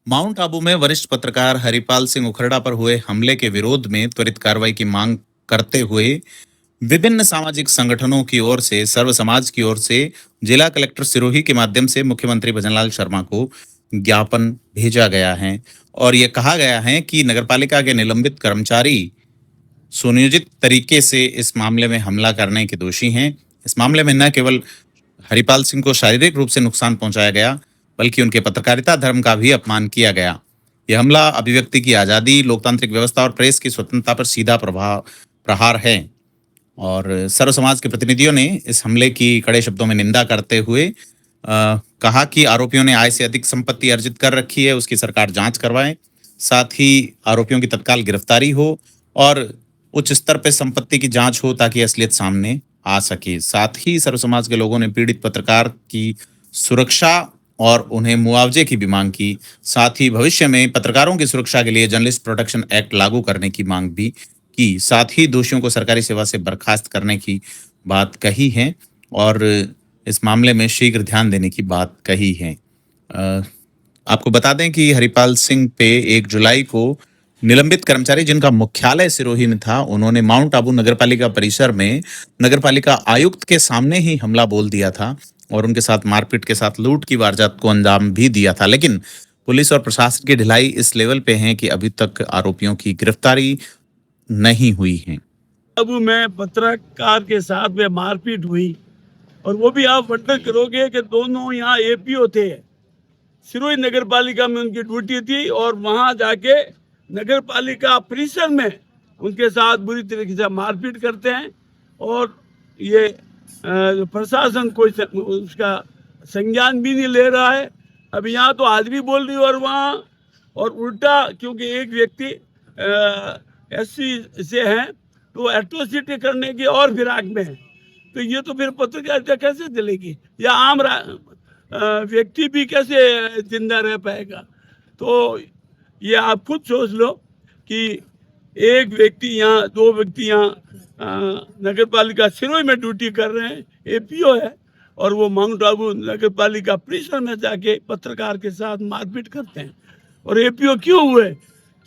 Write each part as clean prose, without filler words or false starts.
Mount Abu में वरिष्ठ पत्रकार हरिपाल सिंह उखरड़ा पर हुए हमले के विरोध में त्वरित कार्रवाई की मांग करते हुए विभिन्न सामाजिक संगठनों की ओर से सर्व समाज की ओर से जिला कलेक्टर सिरोही के माध्यम से मुख्यमंत्री भजनलाल शर्मा को ज्ञापन भेजा गया है और यह कहा गया है कि नगरपालिका के निलंबित कर्मचारी सुनियोजित तरीके से इस मामले में हमला करने के दोषी हैं। इस मामले में न केवल हरिपाल सिंह को शारीरिक रूप से नुकसान पहुंचाया गया, बल्कि उनके पत्रकारिता धर्म का भी अपमान किया गया। यह हमला अभिव्यक्ति की आजादी, लोकतांत्रिक व्यवस्था और प्रेस की स्वतंत्रता पर सीधा प्रहार है और सर्व समाज के प्रतिनिधियों ने इस हमले की कड़े शब्दों में निंदा करते हुए कहा कि आरोपियों ने आय से अधिक संपत्ति अर्जित कर रखी है, उसकी सरकार जांच करवाए। साथ ही आरोपियों की तत्काल गिरफ्तारी हो और उच्च स्तर पर संपत्ति की जांच हो ताकि असलियत सामने आ सके। साथ ही सर्व समाज के लोगों ने पीड़ित पत्रकार की सुरक्षा और उन्हें मुआवजे की भी मांग की। साथ ही भविष्य में पत्रकारों की सुरक्षा के लिए जर्नलिस्ट प्रोटेक्शन एक्ट लागू करने की मांग भी की। साथ ही दोषियों को सरकारी सेवा से बर्खास्त करने की बात कही है और इस मामले में शीघ्र ध्यान देने की बात कही है। आपको बता दें कि हरिपाल सिंह पे 1 जुलाई को निलंबित कर्मचारी जिनका मुख्यालय सिरोही में था, उन्होंने माउंट आबू नगरपालिका परिसर में नगरपालिका आयुक्त के सामने ही हमला बोल दिया था और उनके साथ मारपीट के साथ लूट की वारदात को अंजाम भी दिया था। लेकिन पुलिस और प्रशासन की ढिलाई इस लेवल पे है कि अभी तक आरोपियों की गिरफ्तारी नहीं हुई है। अब मैं पत्रकार के साथ में मारपीट हुई और वो भी आप वर्णन करोगे कि दोनों यहाँ एपीओ थे। सिरोही नगर पालिका में उनकी ड्यूटी थी और वहाँ जाके नगर पालिका परिसर में उनके साथ बुरी तरीके से मारपीट करते हैं और ये प्रशासन कोई उसका संज्ञान भी नहीं ले रहा है। अब यहाँ तो आदमी बोल रही और वहाँ और उल्टा, क्योंकि एक व्यक्ति एससी से हैं तो एट्रोसिटी करने की और फिराक में है, तो ये तो फिर पत्रकारिता कैसे चलेगी या आम व्यक्ति भी कैसे जिंदा रह पाएगा। तो ये आप खुद सोच लो कि एक व्यक्ति यहाँ, 2 व्यक्ति यहाँ नगर पालिका सिरोही में ड्यूटी कर रहे हैं, एपीओ है, और वो माउंट आबू नगर पालिका परिसर में जाके पत्रकार के साथ मारपीट करते हैं। और एपीओ क्यों हुए?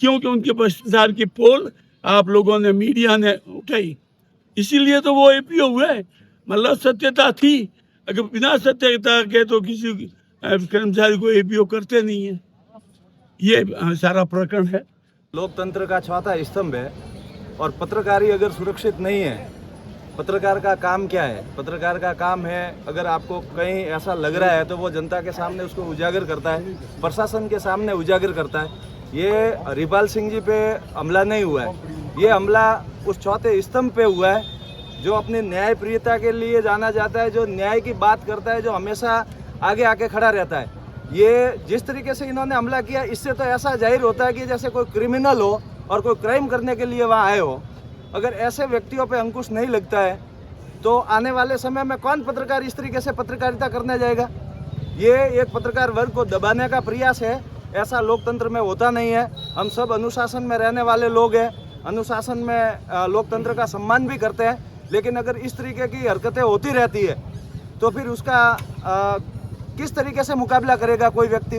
क्योंकि उनके भ्रष्टाचार की पोल आप लोगों ने, मीडिया ने उठाई, इसीलिए तो वो एपीओ हुए। मतलब सत्यता थी, अगर बिना सत्यता के तो किसी कर्मचारी को एपीओ करते नहीं है। ये सारा प्रकरण है। लोकतंत्र का चौथा स्तंभ है और पत्रकारी अगर सुरक्षित नहीं है, पत्रकार का काम क्या है? पत्रकार का काम है, अगर आपको कहीं ऐसा लग रहा है तो वो जनता के सामने उसको उजागर करता है, प्रशासन के सामने उजागर करता है। ये हरिपाल सिंह जी पे हमला नहीं हुआ है, ये हमला उस चौथे स्तंभ पे हुआ है जो अपनी न्यायप्रियता के लिए जाना जाता है, जो न्याय की बात करता है, जो हमेशा आगे आके खड़ा रहता है। ये जिस तरीके से इन्होंने हमला किया, इससे तो ऐसा जाहिर होता है कि जैसे कोई क्रिमिनल हो और कोई क्राइम करने के लिए वहाँ आए हो। अगर ऐसे व्यक्तियों पे अंकुश नहीं लगता है तो आने वाले समय में कौन पत्रकार इस तरीके से पत्रकारिता करने जाएगा? ये एक पत्रकार वर्ग को दबाने का प्रयास है। ऐसा लोकतंत्र में होता नहीं है। हम सब अनुशासन में रहने वाले लोग हैं, अनुशासन में लोकतंत्र का सम्मान भी करते हैं, लेकिन अगर इस तरीके की हरकतें होती रहती है तो फिर उसका किस तरीके से मुकाबला करेगा कोई व्यक्ति?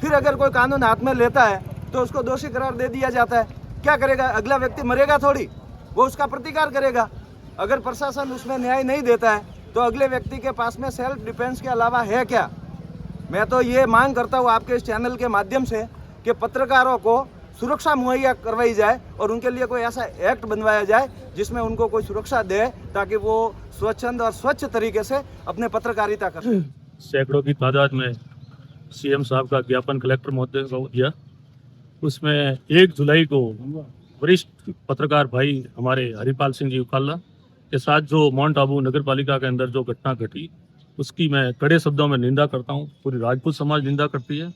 फिर अगर कोई कानून हाथ में लेता है तो उसको दोषी करार दे दिया जाता है, क्या करेगा? अगला व्यक्ति मरेगा थोड़ी, वो उसका प्रतिकार करेगा। अगर प्रशासन उसमें न्याय नहीं देता है तो अगले व्यक्ति के पास में सेल्फ डिफेंस के अलावा है क्या? मैं तो ये मांग करता हूँ आपके इस चैनल के माध्यम से कि पत्रकारों को सुरक्षा मुहैया करवाई जाए और उनके लिए कोई ऐसा एक्ट बनवाया जाए जिसमें उनको कोई सुरक्षा दे, ताकि वो स्वच्छंद और स्वच्छ तरीके से अपने पत्रकारिता कर सकें। सैकड़ों की तादाद में सीएम साहब का ज्ञापन कलेक्टर महोदय को दिया। उसमें 1 जुलाई को वरिष्ठ पत्रकार भाई हमारे हरिपाल सिंह जी उखाला के साथ जो माउंट आबू नगर पालिका के अंदर जो घटना घटी, उसकी मैं कड़े शब्दों में निंदा करता हूँ। पूरी राजपूत समाज निंदा करती है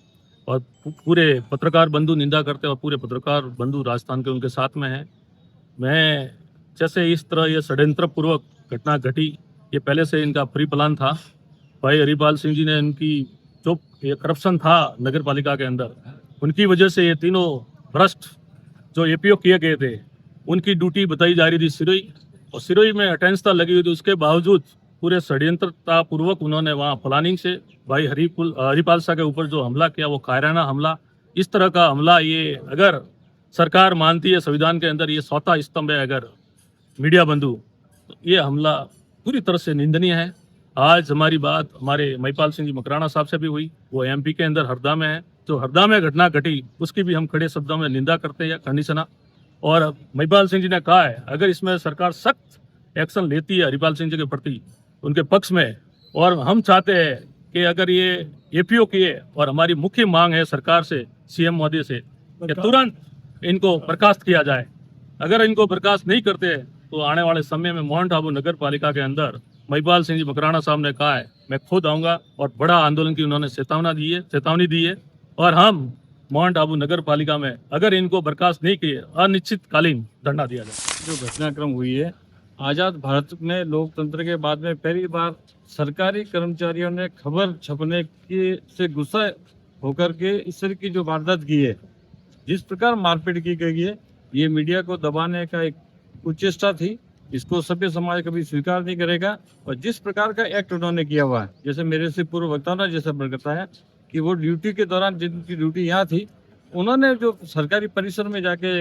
और पूरे पत्रकार बंधु निंदा करते हैं और पूरे पत्रकार बंधु राजस्थान के उनके साथ में हैं। मैं जैसे इस तरह ये षड्यंत्रपूर्वक घटना घटी, ये पहले से इनका प्री प्लान था। भाई हरिपाल सिंह जी ने इनकी जो ये करप्शन था नगर पालिका के अंदर, उनकी वजह से ये तीनों भ्रष्ट जो एपीओ किए गए थे, उनकी ड्यूटी बताई जा रही थी सिरोही, और सिरोही में अटेंशता लगी हुई थी। उसके बावजूद पूरे षड्यंत्रता पूर्वक उन्होंने वहाँ प्लानिंग से भाई हरिपाल शाह के ऊपर जो हमला किया, वो कायराना हमला इस तरह का हमला, ये अगर सरकार मानती है संविधान के अंदर ये चौथा स्तंभ है अगर मीडिया बंधु, तो ये हमला पूरी तरह से निंदनीय है। आज हमारी बात हमारे महिपाल सिंह जी मकराना साहब से भी हुई, वो एमपी के अंदर हरदा में है, जो हरदा में घटना घटी उसकी भी हम खड़े शब्दों में निंदा करते हैं, खंडना। और महिपाल सिंह जी ने कहा है अगर इसमें सरकार सख्त एक्शन लेती है हरिपाल सिंह जी के प्रति उनके पक्ष में, और हम चाहते हैं कि अगर ये एपीओ किए, और हमारी मुख्य मांग है सरकार से, सीएम महोदय से, कि तुरंत इनको बर्खास्त किया जाए। अगर इनको बर्खास्त नहीं करते तो आने वाले समय में माउंट आबू नगर पालिका के अंदर महिपाल सिंह जी मकराना साहब ने कहा है मैं खुद आऊँगा, और बड़ा आंदोलन की उन्होंने चेतावनी दी है। और हम माउंट आबू नगर पालिका में अगर इनको बर्खास्त नहीं किए अनिश्चितकालीन धरना दिया जाए। जो घटनाक्रम हुई है, आज़ाद भारत में लोकतंत्र के बाद में पहली बार सरकारी कर्मचारियों ने खबर छपने की से गुस्सा होकर के इस तरह की जो वारदात की है, जिस प्रकार मारपीट की गई है, ये मीडिया को दबाने का एक कुचेष्टा थी। इसको सभ्य समाज कभी स्वीकार नहीं करेगा। और जिस प्रकार का एक्ट उन्होंने किया हुआ है, जैसे मेरे से पूर्व वक्ता ने जैसा बताया कि वो ड्यूटी के दौरान, जिनकी ड्यूटी यहाँ थी, उन्होंने जो सरकारी परिसर में जाके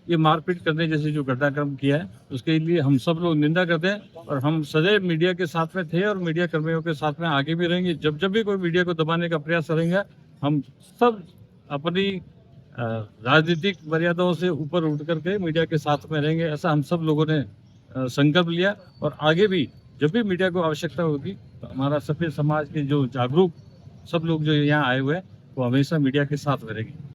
ये मारपीट करने जैसे जो घटनाक्रम किया है, उसके लिए हम सब लोग निंदा करते हैं। और हम सदैव मीडिया के साथ में थे और मीडिया कर्मियों के साथ में आगे भी रहेंगे। जब जब भी कोई मीडिया को दबाने का प्रयास करेंगे, हम सब अपनी राजनीतिक मर्यादाओं से ऊपर उठ करके मीडिया के साथ में रहेंगे। ऐसा हम सब लोगों ने संकल्प लिया, और आगे भी जब भी मीडिया को आवश्यकता होगी तो हमारा सभ्य समाज के जो जागरूक सब लोग जो यहाँ आए हुए हैं वो हमेशा मीडिया के साथ रहेंगे।